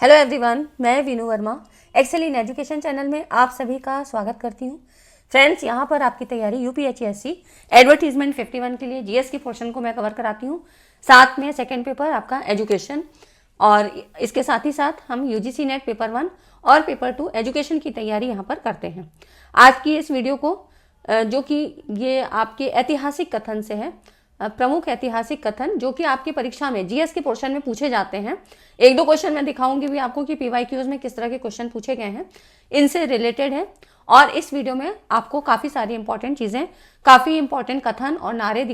Hello everyone, मैं Veenu Verma excel in education channel में आप सभी का स्वागत करती हूँ। फ्रेंड्स, यहाँ पर आपकी तैयारी यूपीएचएससी एडवर्टीजमेंट 51 के लिए जीएस की पोर्शन को मैं कवर कराती हूँ। साथ में सेकंड पेपर आपका एजुकेशन और इसके साथ ही साथ हम यूजीसी नेट पेपर 1 और पेपर 2 एजुकेशन की तैयारी यहाँ पर करते हैं। आज की इस वीडियो को जो कि ये आपके ऐतिहासिक कथन से है, प्रमुख ऐतिहासिक कथन जो कि आपकी परीक्षा में जीएस के पोर्शन में पूछे जाते हैं। एक दो क्वेश्चन मैं दिखाऊंगी भी आपको कि पीवाईक्यूज में किस तरह के क्वेश्चन पूछे गए हैं, इनसे रिलेटेड है। और इस वीडियो में आपको काफ़ी सारी इंपॉर्टेंट चीज़ें, काफ़ी इंपॉर्टेंट कथन और नारे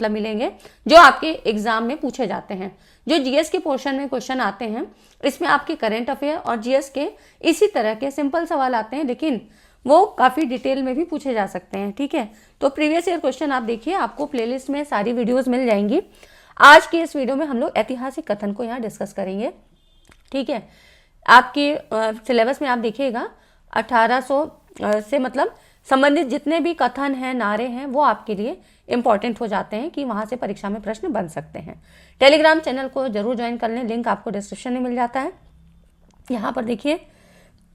मिलेंगे जो आपके एग्जाम में पूछे जाते हैं। जो जीएस के पोर्शन में क्वेश्चन आते हैं, इसमें आपके करेंट अफेयर और जीएस के इसी तरह के सिंपल सवाल आते हैं, लेकिन वो काफ़ी डिटेल में भी पूछे जा सकते हैं। ठीक है, तो प्रीवियस ईयर क्वेश्चन आप देखिए, आपको प्लेलिस्ट में सारी वीडियोस मिल जाएंगी। आज की इस वीडियो में हम लोग ऐतिहासिक कथन को यहाँ डिस्कस करेंगे। ठीक है, आपके सिलेबस में आप देखिएगा 1800 से मतलब संबंधित जितने भी कथन हैं, नारे हैं, वो आपके लिए इंपॉर्टेंट हो जाते हैं कि वहाँ से परीक्षा में प्रश्न बन सकते हैं। टेलीग्राम चैनल को जरूर ज्वाइन कर लें, लिंक आपको डिस्क्रिप्शन में मिल जाता है। यहाँ पर देखिए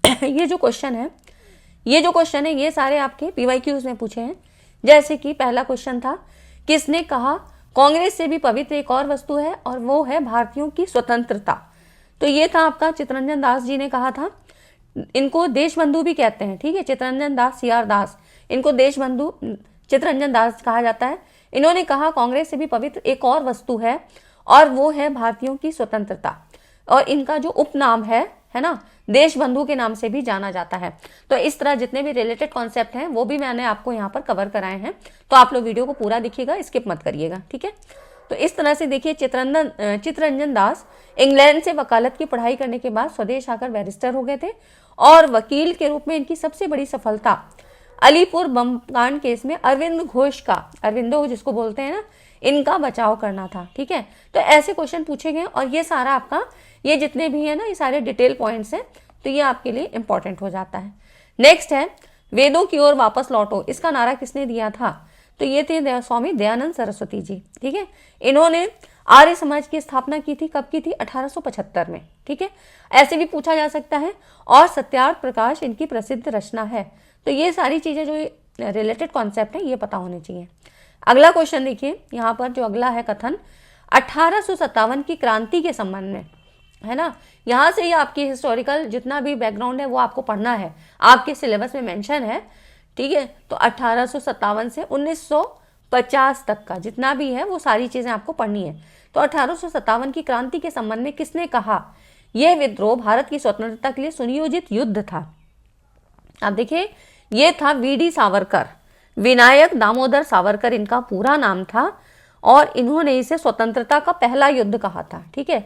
ये जो क्वेश्चन है ये सारे आपके पीवाईक्यूज में पूछे हैं। जैसे कि पहला क्वेश्चन था, किसने कहा कांग्रेस से भी पवित्र एक और वस्तु है और वो है भारतीयों की स्वतंत्रता। तो ये था आपका चित्तरंजन दास जी ने कहा था। इनको देशबंधु भी कहते हैं। ठीक है, चित्तरंजन दास, सीआर दास, इनको देशबंधु चित्तरंजन दास कहा जाता है। इन्होंने कहा कांग्रेस से भी पवित्र एक और वस्तु है और वो है भारतीयों की स्वतंत्रता। और इनका जो उपनाम है ना, देशबंधु के नाम से भी जाना जाता है। तो इस तरह जितने भी रिलेटेड कॉन्सेप्ट हैं वो भी मैंने आपको यहाँ पर कवर कराए हैं। तो आप लोग वीडियो को पूरा देखिएगा, स्किप मत करिएगा। ठीक है, तो इस तरह से देखिए, चित्तरंजन दास इंग्लैंड से वकालत की पढ़ाई करने के बाद स्वदेश आकर बैरिस्टर हो गए थे और वकील के रूप में इनकी सबसे बड़ी सफलता अलीपुर बम कांड केस में अरविंद घोष का, अरविंदो जिसको बोलते हैं ना, इनका बचाव करना था। ठीक है, तो ऐसे क्वेश्चन पूछे गए और ये सारा आपका, ये जितने भी है ना, ये सारे डिटेल पॉइंट्स हैं, तो ये आपके लिए इंपॉर्टेंट हो जाता है। नेक्स्ट है, वेदों की ओर वापस लौटो। इसका नारा किसने दिया था? तो ये थे स्वामी दयानंद सरस्वती जी। ठीक है, इन्होंने आर्य समाज की स्थापना की थी। कब की थी? 1875 में। ठीक है, ऐसे भी पूछा जा सकता है। और सत्यार्थ प्रकाश इनकी प्रसिद्ध रचना है। तो ये सारी चीजें जो रिलेटेड कॉन्सेप्ट है ये पता होने चाहिए। अगला क्वेश्चन देखिए, यहाँ पर जो अगला है कथन 1857 की क्रांति के संबंध में है ना। यहाँ से ही आपकी हिस्टोरिकल जितना भी बैकग्राउंड है वो आपको पढ़ना है, आपके सिलेबस में मेंशन है। ठीक है, तो 1857 से 1950 तक का जितना भी है वो सारी चीज़ें आपको पढ़नी है। तो 1857 की क्रांति के संबंध में किसने कहा यह विद्रोह भारत की स्वतंत्रता के लिए सुनियोजित युद्ध था? आप देखिए, ये था वीडी सावरकर, विनायक दामोदर सावरकर इनका पूरा नाम था और इन्होंने इसे स्वतंत्रता का पहला युद्ध कहा था। ठीक है,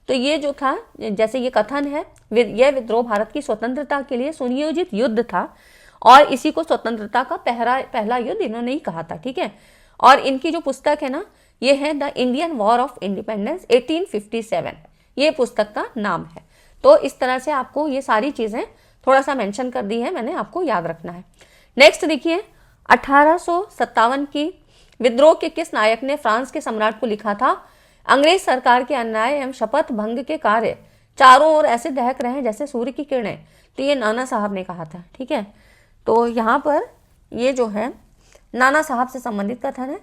तो ये जो था, जैसे ये कथन है, यह विद्रोह भारत की स्वतंत्रता के लिए सुनियोजित युद्ध था और इसी को स्वतंत्रता का पहला युद्ध इन्होंने ही कहा था। ठीक है, और इनकी जो पुस्तक है ना, ये है the Indian war of independence 1857, ये पुस्तक का नाम है। तो इस तरह से आपको ये सारी चीजें थोड़ा सा मेंशन कर दी है, मैंने आपको याद रखना है। नेक्स्ट देखिए, 1857 की विद्रोह के किस नायक ने फ्रांस के सम्राट को लिखा था? अंग्रेज सरकार के अन्याय एवं शपथ भंग के कार्य चारों ओर ऐसे दहक रहे हैं जैसे सूर्य की किरणें। तो ये नाना साहब ने कहा था। ठीक है, तो यहाँ पर ये जो है नाना साहब से संबंधित कथन है।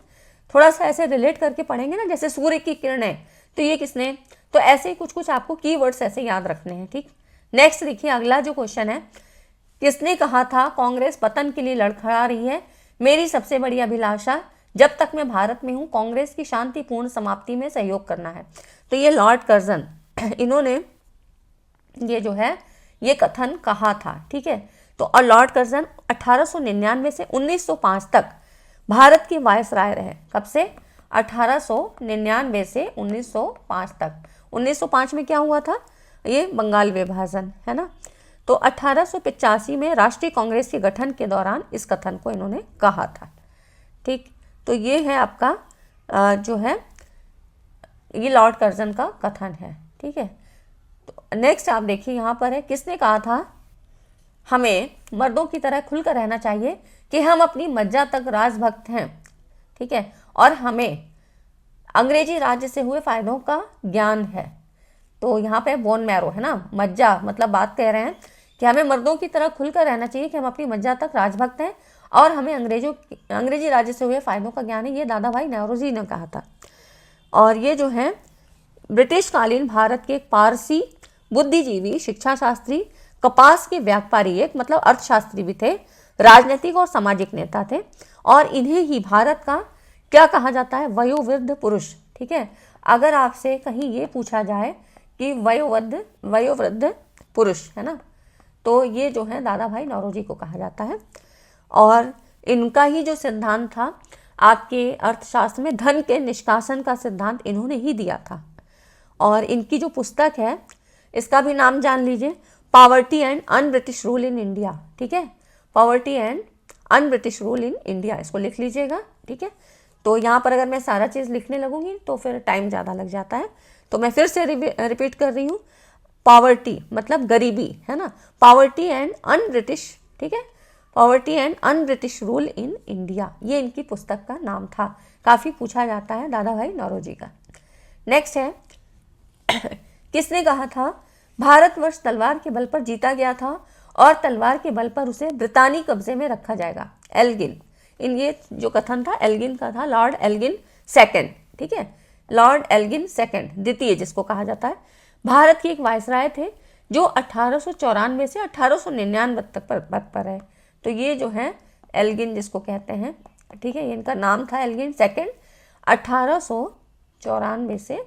थोड़ा सा ऐसे रिलेट करके पढ़ेंगे ना, जैसे सूर्य की किरणें, तो ये किसने, तो ऐसे कुछ कुछ आपको कीवर्ड्स ऐसे याद रखने हैं। ठीक, नेक्स्ट देखिए, अगला जो क्वेश्चन है, किसने कहा था कांग्रेस पतन के लिए लड़खड़ा रही है? मेरी सबसे बड़ी अभिलाषा जब तक मैं भारत में हूं कांग्रेस की शांतिपूर्ण समाप्ति में सहयोग करना है। तो ये लॉर्ड कर्जन, इन्होंने ये जो है ये कथन कहा था। ठीक है, तो और लॉर्ड कर्जन 1899 से 1905 तक भारत के वायसराय रहे। कब से? 1899 से 1905 तक। 1905 में क्या हुआ था? ये बंगाल विभाजन है ना। तो 1885 में राष्ट्रीय कांग्रेस के गठन के दौरान इस कथन को इन्होंने कहा था। ठीक, तो ये है आपका जो है ये लॉर्ड कर्जन का कथन है। ठीक है, तो नेक्स्ट आप देखिए, यहाँ पर है, किसने कहा था हमें मर्दों की तरह खुलकर रहना चाहिए कि हम अपनी मज्जा तक राजभक्त हैं। ठीक है, और हमें अंग्रेजी राज्य से हुए फायदों का ज्ञान है। तो यहाँ पे बोन मैरो है ना, मज्जा, मतलब बात कह रहे हैं कि हमें मर्दों की तरह खुलकर रहना चाहिए कि हम अपनी मज्जा तक राजभक्त हैं और हमें अंग्रेजी राज्य से हुए फ़ायदों का ज्ञान है। ये दादा भाई नौरोजी ने कहा था। और ये जो है ब्रिटिश कालीन भारत के एक पारसी बुद्धिजीवी, शिक्षा शास्त्री, कपास के व्यापारी, एक मतलब अर्थशास्त्री भी थे, राजनीतिक और सामाजिक नेता थे। और इन्हें ही भारत का क्या कहा जाता है, वयोवृद्ध पुरुष। ठीक है, अगर आपसे कहीं ये पूछा जाए कि वयोवृद्ध पुरुष है ना, तो ये जो है दादा भाई नौरोजी को कहा जाता है। और इनका ही जो सिद्धांत था आपके अर्थशास्त्र में, धन के निष्कासन का सिद्धांत इन्होंने ही दिया था। और इनकी जो पुस्तक है इसका भी नाम जान लीजिए, poverty and un British rule in India. ठीक है, poverty and un British rule in India, इसको लिख लीजिएगा। ठीक है, तो यहाँ पर अगर मैं सारा चीज़ लिखने लगूंगी तो फिर टाइम ज़्यादा लग जाता है, तो मैं फिर से रिपीट कर रही हूँ। पॉवर्टी मतलब गरीबी है ना, पॉवर्टी एंड अन ब्रिटिश, ठीक है, poverty and un British rule in India, ये इनकी पुस्तक का नाम था। काफ़ी पूछा जाता है दादा भाई नौरोजी का। नेक्स्ट है किसने कहा था भारतवर्ष तलवार के बल पर जीता गया था और तलवार के बल पर उसे ब्रितानी कब्जे में रखा जाएगा? एल्गिन। इन ये जो कथन था एल्गिन का था, लॉर्ड एल्गिन सेकंड। ठीक है, लॉर्ड एल्गिन सेकंड, द्वितीय जिसको कहा जाता है, भारत के एक वायसराय थे जो 1894 से 1899 तक पद पर रहे। तो ये जो है एल्गिन जिसको कहते हैं, ठीक है, इनका नाम था एल्गिन सेकंड, 1894 से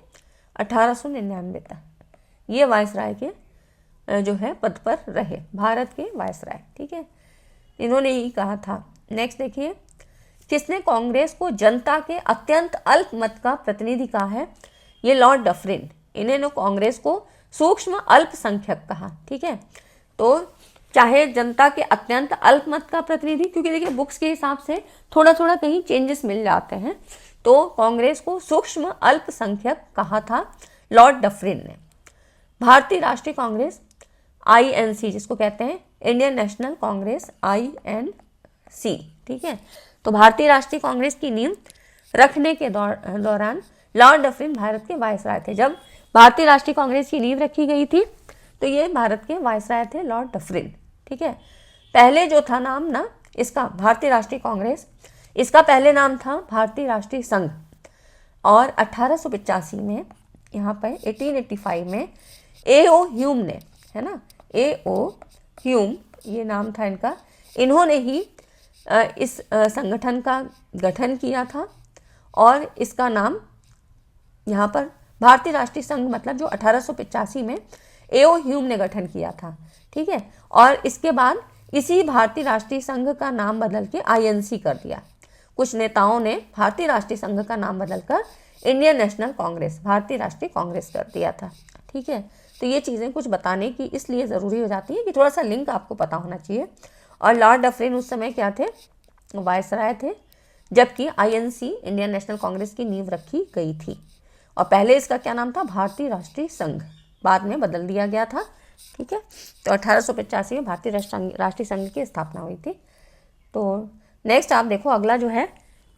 1899 तक ये वायसराय के जो है पद पर रहे, भारत के वायसराय। ठीक है, इन्होंने ही कहा था। नेक्स्ट देखिए, किसने कांग्रेस को जनता के अत्यंत अल्प मत का प्रतिनिधि कहा है? ये लॉर्ड डफरिन। इन्होंने कांग्रेस को सूक्ष्म अल्पसंख्यक कहा। ठीक है, तो चाहे जनता के अत्यंत अल्प मत का प्रतिनिधि, क्योंकि देखिए बुक्स के हिसाब से थोड़ा थोड़ा कहीं चेंजेस मिल जाते हैं, तो कांग्रेस को सूक्ष्म अल्पसंख्यक कहा था लॉर्ड डफरिन ने। भारतीय राष्ट्रीय कांग्रेस INC जिसको कहते हैं, इंडियन नेशनल कांग्रेस INC। ठीक है, तो भारतीय राष्ट्रीय कांग्रेस की नींव रखने के दौरान लॉर्ड डफरिन भारत के वायसराय थे। जब भारतीय राष्ट्रीय कांग्रेस की नींव रखी गई थी तो ये भारत के वायसराय थे लॉर्ड डफरिन। ठीक है, पहले जो था नाम ना इसका भारतीय राष्ट्रीय कांग्रेस, इसका पहले नाम था भारतीय राष्ट्रीय संघ। और 1885 में, यहाँ पर 1885 में A.O. ह्यूम ने, है ना, A.O. ह्यूम ये नाम था इनका, इन्होंने ही इस संगठन का गठन किया था। और इसका नाम यहाँ पर भारतीय राष्ट्रीय संघ, मतलब जो 1885 में A.O. ह्यूम ने गठन किया था। ठीक है, और इसके बाद इसी भारतीय राष्ट्रीय संघ का नाम बदल के INC कर दिया। कुछ नेताओं ने भारतीय राष्ट्रीय संघ का नाम बदलकर इंडियन नेशनल कांग्रेस, भारतीय राष्ट्रीय कांग्रेस कर दिया था। ठीक है, तो ये चीज़ें कुछ बताने की इसलिए ज़रूरी हो जाती है कि थोड़ा सा लिंक आपको पता होना चाहिए। और लॉर्ड डफरिन उस समय क्या थे, वायसराय थे, जबकि INC इंडियन नेशनल कांग्रेस की नींव रखी गई थी। और पहले इसका क्या नाम था, भारतीय राष्ट्रीय संघ, बाद में बदल दिया गया था। ठीक है, तो 1885 में भारतीय राष्ट्रीय संघ की स्थापना हुई थी। तो नेक्स्ट आप देखो, अगला जो है,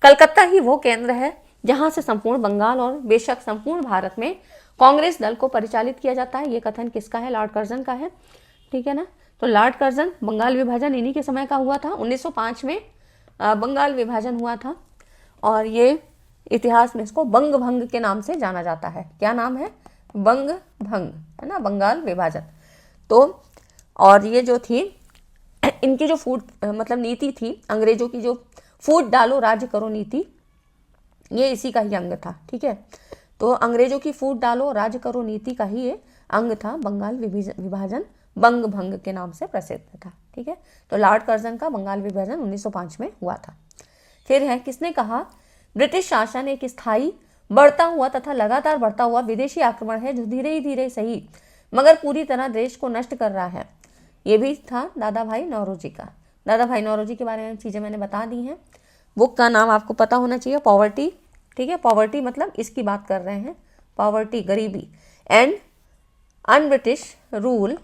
कलकत्ता ही वो केंद्र है जहाँ से संपूर्ण बंगाल और बेशक संपूर्ण भारत में कांग्रेस दल को परिचालित किया जाता है। ये कथन किसका है? लॉर्ड कर्जन का है। ठीक है ना, तो लॉर्ड कर्जन, बंगाल विभाजन इन्हीं के समय का हुआ था। 1905 में बंगाल विभाजन हुआ था और ये इतिहास में इसको बंग भंग के नाम से जाना जाता है। क्या नाम है? बंग भंग, है ना, बंगाल विभाजन। तो और ये जो थी इनकी जो फूट मतलब नीति थी, अंग्रेजों की जो फूट डालो राज्य करो नीति, ये इसी का ही अंग था। ठीक है, तो अंग्रेजों की फूट डालो राज्य करो नीति का ही ये अंग था। बंगाल विभाजन बंग भंग के नाम से प्रसिद्ध था। ठीक है, तो लॉर्ड कर्जन का बंगाल विभाजन 1905 में हुआ था। फिर है, किसने कहा ब्रिटिश शासन एक स्थायी, बढ़ता हुआ तथा लगातार बढ़ता हुआ विदेशी आक्रमण है जो धीरे धीरे सही मगर पूरी तरह देश को नष्ट कर रहा है? ये भी था दादा भाई नौरोजी का। दादा भाई नौरोजी के बारे में चीज़ें मैंने बता दी हैं। बुक का नाम आपको पता होना चाहिए, पॉवर्टी। ठीक है, पॉवर्टी मतलब इसकी बात कर रहे हैं, पॉवर्टी गरीबी, एंड अन ब्रिटिश रूल।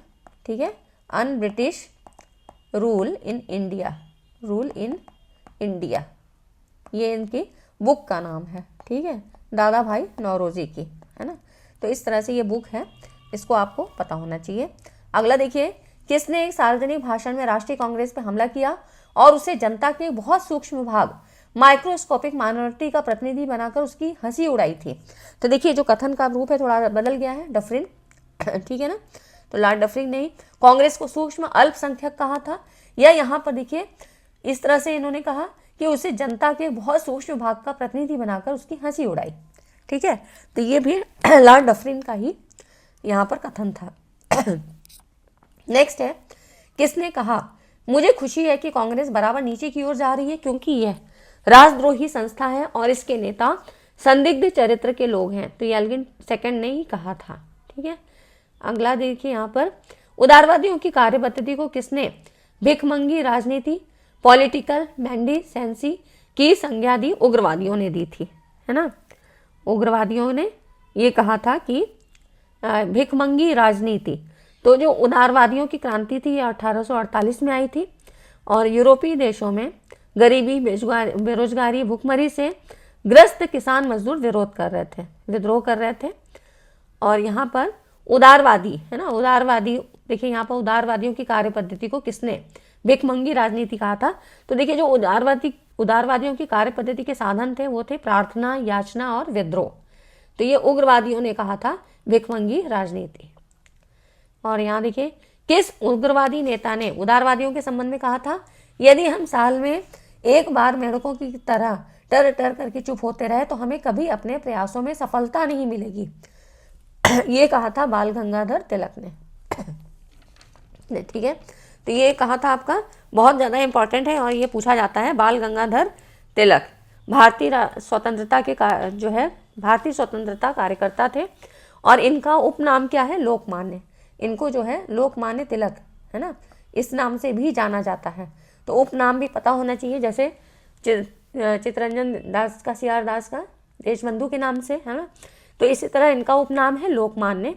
ठीक है, un British rule in India, rule in India, ये इनकी बुक का नाम है। ठीक है, दादा भाई नौरोजी की, है ना। तो इस तरह से ये बुक है। इसको आपको पता होना चाहिए। अगला देखिए, किसने एक सार्वजनिक भाषण में राष्ट्रीय कांग्रेस पर हमला किया और उसे जनता के बहुत सूक्ष्म भाग माइक्रोस्कोपिक माइनॉरिटी का प्रतिनिधि बनाकर उसकी हंसी उड़ाई थी। तो देखिए जो कथन का रूप है थोड़ा बदल गया है, डफरिन, ठीक है ना। तो लॉर्ड डफरिन ने कांग्रेस को सूक्ष्म अल्पसंख्यक कहा था, या यहाँ पर देखिए इस तरह से इन्होंने कहा कि उसे जनता के बहुत सूक्ष्म भाग का प्रतिनिधि बनाकर उसकी हंसी उड़ाई, ठीक है। तो ये भी लॉर्ड डफरिन का ही यहाँ पर कथन था। नेक्स्ट है, किसने कहा मुझे खुशी है कि कांग्रेस बराबर नीचे की ओर जा रही है क्योंकि यह राजद्रोही संस्था है और इसके नेता संदिग्ध चरित्र के लोग हैं। तो ये एल्गिन सेकंड ने ही कहा था, ठीक है। अगला देखिए यहाँ पर, उदारवादियों की कार्यपद्धति को किसने भिखमंगी राजनीति, पॉलिटिकल मेंडिसेंसी की संज्ञा दी? उग्रवादियों ने दी थी, है ना। उग्रवादियों ने ये कहा था कि भिखमंगी राजनीति। तो जो उदारवादियों की क्रांति थी ये 1848 में आई थी और यूरोपीय देशों में गरीबी, बेरोजगारी, भुखमरी से ग्रस्त किसान मजदूर विद्रोह कर रहे थे। और यहाँ पर उदारवादी, है ना, उदारवादी देखिए यहाँ पर उदारवादियों की कार्यपद्धति को किसने भिखमंगी राजनीति कहा था? तो देखिए जो उदारवादियों की कार्यपद्धति के साधन थे वो थे प्रार्थना, याचना और विद्रोह। तो ये उग्रवादियों ने कहा था भिखमंगी राजनीति। और यहाँ देखिए, किस उग्रवादी नेता ने उदारवादियों के संबंध में कहा था, यदि हम साल में एक बार मेढकों की तरह टर टर करके चुप होते रहे तो हमें कभी अपने प्रयासों में सफलता नहीं मिलेगी। ये कहा था बाल गंगाधर तिलक ने, ठीक है। तो ये कहा था आपका बहुत ज़्यादा इंपॉर्टेंट है और ये पूछा जाता है। बाल गंगाधर तिलक भारतीय स्वतंत्रता के जो है भारतीय स्वतंत्रता कार्यकर्ता थे और इनका उपनाम क्या है? लोकमान्य। इनको जो है लोकमान्य तिलक, है ना, इस नाम से भी जाना जाता है। तो उपनाम भी पता होना चाहिए, जैसे चित्तरंजन दास का, सी आर दास का देशबंधु के नाम से, है ना। तो इसी तरह इनका उपनाम है लोकमान्य।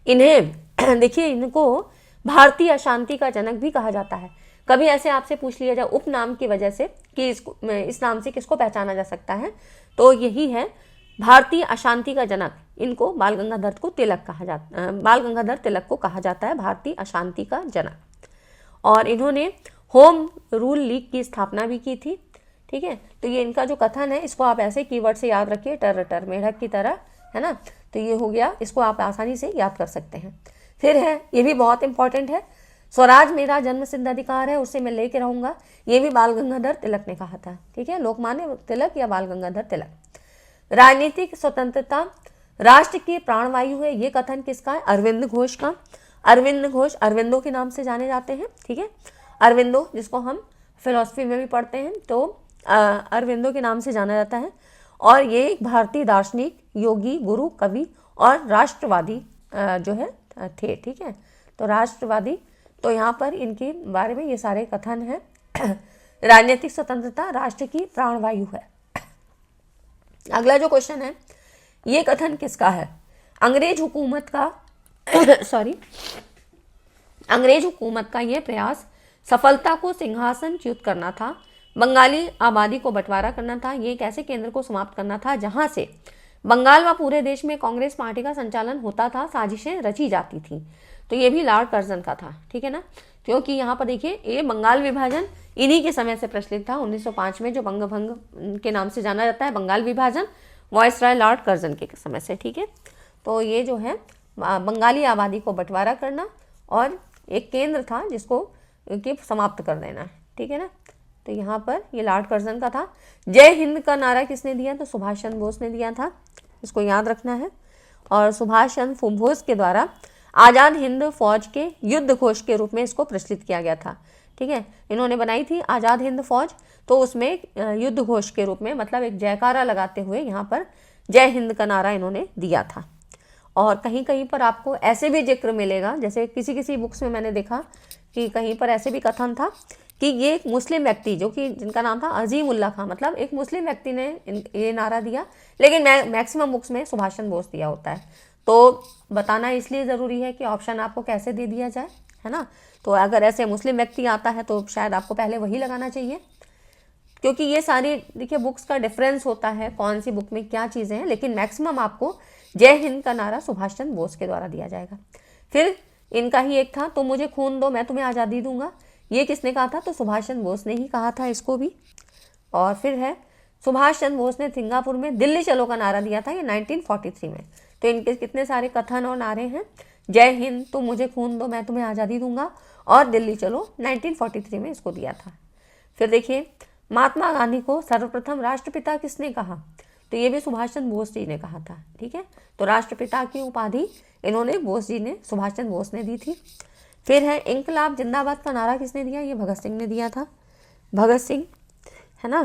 इन्हें देखिए, इनको भारतीय अशांति का जनक भी कहा जाता है। कभी ऐसे आपसे पूछ लिया जाए उपनाम की वजह से कि इस नाम से किसको पहचाना जा सकता है, तो यही है भारतीय अशांति का जनक। इनको बाल गंगाधर तिलक को कहा जाता है भारतीय अशांति का जनक। और इन्होंने होम रूल लीग की स्थापना भी की थी, ठीक है। तो ये इनका जो कथन है इसको आप ऐसे कीवर्ड से याद रखिए, टर टर मेढक की तरह, है ना। तो ये हो गया, इसको आप आसानी से याद कर सकते हैं। फिर है, ये भी बहुत इंपॉर्टेंट है, स्वराज मेरा जन्म सिद्ध अधिकार है, उससे मैं लेके रहूंगा। ये भी बाल गंगाधर तिलक ने कहा था, ठीक है, लोकमान्य तिलक या बाल गंगाधर तिलक। राजनीतिक स्वतंत्रता राष्ट्र की प्राणवायु है, ये कथन किसका है? अरविंद घोष का। अरविंद घोष अरविंदो के नाम से जाने जाते हैं, ठीक है। अरविंदो, जिसको हम फिलॉसफी में भी पढ़ते हैं, तो अरविंदो के नाम से जाना जाता है। और ये एक भारतीय दार्शनिक, योगी, गुरु, कवि और राष्ट्रवादी जो है थे, ठीक है। तो राष्ट्रवादी, तो यहाँ पर इनके बारे में ये सारे कथन हैं। राजनीतिक स्वतंत्रता राष्ट्र की प्राणवायु है। अगला जो क्वेश्चन है, ये कथन किसका है? अंग्रेज हुकूमत का अंग्रेज हुकूमत का ये प्रयास सफलता को सिंहासनच्युत करना था, बंगाली आबादी को बंटवारा करना था, ये एक ऐसे केंद्र को समाप्त करना था जहां से बंगाल व पूरे देश में कांग्रेस पार्टी का संचालन होता था, साजिशें रची जाती थी। तो ये भी लॉर्ड कर्जन का था, ठीक है ना। क्योंकि यहाँ पर देखिए, ये बंगाल विभाजन इन्हीं के समय से प्रचलित था, 1905 में, जो बंग भंग के नाम से जाना जाता है। बंगाल विभाजन वायसराय लॉर्ड कर्जन के समय से, ठीक है। तो ये जो है बंगाली आबादी को बंटवारा करना और एक केंद्र था जिसको कि समाप्त कर देना है, ठीक है ना। तो यहाँ पर ये लॉर्ड कर्जन का था। जय हिंद का नारा किसने दिया? तो सुभाष चंद्र बोस ने दिया था, इसको याद रखना है। और सुभाष चंद्र बोस के द्वारा आज़ाद हिंद फौज के युद्ध घोष के रूप में इसको प्रचलित किया गया था, ठीक है। इन्होंने बनाई थी आज़ाद हिंद फौज, तो उसमें युद्ध घोष के रूप में, मतलब एक जयकारा लगाते हुए यहाँ पर जय हिंद का नारा इन्होंने दिया था। और कहीं कहीं पर आपको ऐसे भी जिक्र मिलेगा, जैसे किसी किसी बुक्स में मैंने देखा कि कहीं पर ऐसे भी कथन था कि ये एक मुस्लिम व्यक्ति, जो कि जिनका नाम था अजीम उल्ला खां, मतलब एक मुस्लिम व्यक्ति ने ये नारा दिया, लेकिन मैक्सिमम बुक्स में सुभाष चंद्र बोस दिया होता है। तो बताना इसलिए ज़रूरी है कि ऑप्शन आपको कैसे दे दिया जाए, है ना। तो अगर ऐसे मुस्लिम व्यक्ति आता है तो शायद आपको पहले वही लगाना चाहिए, क्योंकि ये सारी देखिए बुक्स का डिफरेंस होता है, कौन सी बुक में क्या चीज़ें हैं, लेकिन मैक्सिमम आपको जय हिंद का नारा सुभाष चंद्र बोस के द्वारा दिया जाएगा। फिर इनका ही एक था, तुम मुझे खून दो मैं तुम्हें आज़ादी दूंगा, ये किसने कहा था? तो सुभाष चंद्र बोस ने ही कहा था इसको भी। और फिर है सुभाष चंद्र बोस ने सिंगापुर में दिल्ली चलो का नारा दिया था, ये 1943 में। तो इनके कितने सारे कथन और नारे हैं, जय हिंद, तुम मुझे खून दो मैं तुम्हें आज़ादी दूंगा, और दिल्ली चलो 1943 में इसको दिया था। फिर देखिए महात्मा गांधी को सर्वप्रथम राष्ट्रपिता किसने कहा? तो ये भी सुभाष चंद्र बोस जी ने कहा था। ठीक है, तो राष्ट्रपिता की उपाधि इन्होंने बोस जी ने, सुभाष चंद्र बोस ने दी थी। फिर है इंकलाब जिंदाबाद का नारा किसने दिया? ये भगत सिंह ने दिया था, भगत सिंह, है ना।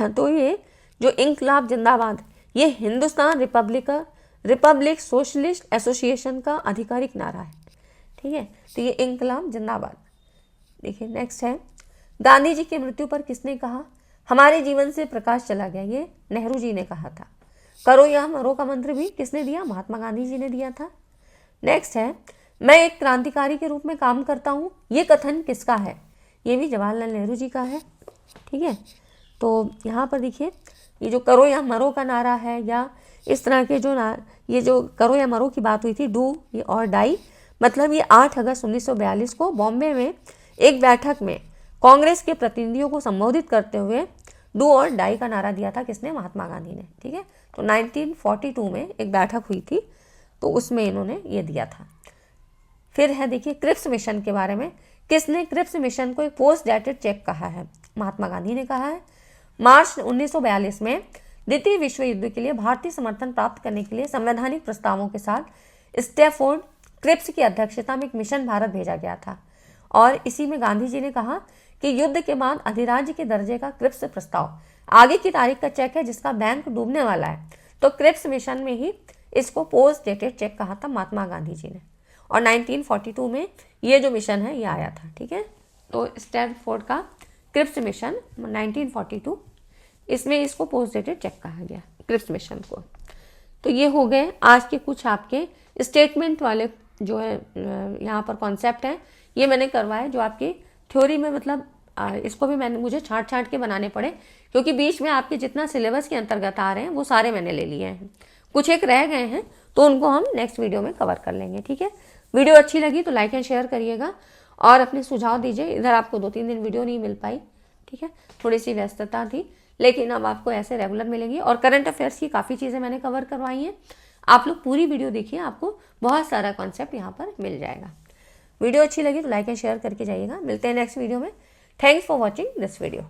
तो ये जो इंकलाब जिंदाबाद, ये हिंदुस्तान रिपब्लिक सोशलिस्ट एसोसिएशन का आधिकारिक नारा है। ठीक है, तो ये इंकलाब जिंदाबाद। देखिए नेक्स्ट है गांधी जी की मृत्यु पर किसने कहा? हमारे जीवन से प्रकाश चला गया, ये नेहरू जी ने कहा था। करो या मरो का मंत्र भी किसने दिया? महात्मा गांधी जी ने दिया था। नेक्स्ट है मैं एक क्रांतिकारी के रूप में काम करता हूँ, ये कथन किसका है? ये भी जवाहरलाल नेहरू जी का है। ठीक है, तो यहाँ पर देखिए ये जो करो या मरो का नारा है, या इस तरह के जो ये जो करो या मरो की बात हुई थी, डू और डाई, मतलब ये 8 अगस्त 1942 को बॉम्बे में एक बैठक में कांग्रेस के प्रतिनिधियों को संबोधित करते हुए डू और डाई का नारा दिया था किसने? महात्मा गांधी ने। ठीक है, तो 1942 में एक बैठक हुई थी, तो उसमें इन्होंने ये दिया था। फिर है देखिए क्रिप्स मिशन के बारे में, किसने क्रिप्स मिशन को एक पोस्ट डेटेड चेक कहा है? महात्मा गांधी ने कहा है। मार्च 1942 में द्वितीय विश्व युद्ध के लिए भारतीय समर्थन प्राप्त करने के लिए संवैधानिक प्रस्तावों के साथ स्टैफोर्ड क्रिप्स की अध्यक्षता में एक मिशन भारत भेजा गया था, और इसी में गांधी जी ने कहा कि युद्ध के बाद अधिराज्य के दर्जे का क्रिप्स प्रस्ताव आगे की तारीख का चेक है जिसका बैंक डूबने वाला है। तो क्रिप्स मिशन में ही इसको पोस्ट डेटेड चेक कहा था महात्मा गांधी जी ने, और 1942 में ये जो मिशन है ये आया था। ठीक है, तो स्टैनफोर्ड का क्रिप्स मिशन 1942, इसमें इसको पोस्ट डेटेड चेक कहा गया क्रिप्स मिशन को। तो ये हो गए आज के कुछ आपके स्टेटमेंट वाले जो है यहाँ पर कॉन्सेप्ट हैं, ये मैंने करवाए जो आपकी थ्योरी में, मतलब इसको भी मुझे छांट के बनाने पड़े, क्योंकि बीच में आपके जितना सिलेबस के अंतर्गत आ रहे हैं वो सारे मैंने ले लिए हैं, कुछ एक रह गए हैं तो उनको हम नेक्स्ट वीडियो में कवर कर लेंगे। ठीक है, वीडियो अच्छी लगी तो लाइक एंड शेयर करिएगा, और अपने सुझाव दीजिए। इधर आपको 2-3 दिन वीडियो नहीं मिल पाई, ठीक है, थोड़ी सी व्यस्तता थी, लेकिन अब आपको ऐसे रेगुलर मिलेंगी। और करंट अफेयर्स की काफ़ी चीज़ें मैंने कवर करवाई हैं, आप लोग पूरी वीडियो देखिए, आपको बहुत सारा कॉन्सेप्ट यहाँ पर मिल जाएगा। वीडियो अच्छी लगी तो लाइक एंड शेयर करके जाइएगा। मिलते हैं नेक्स्ट वीडियो में। Thanks for watching this video.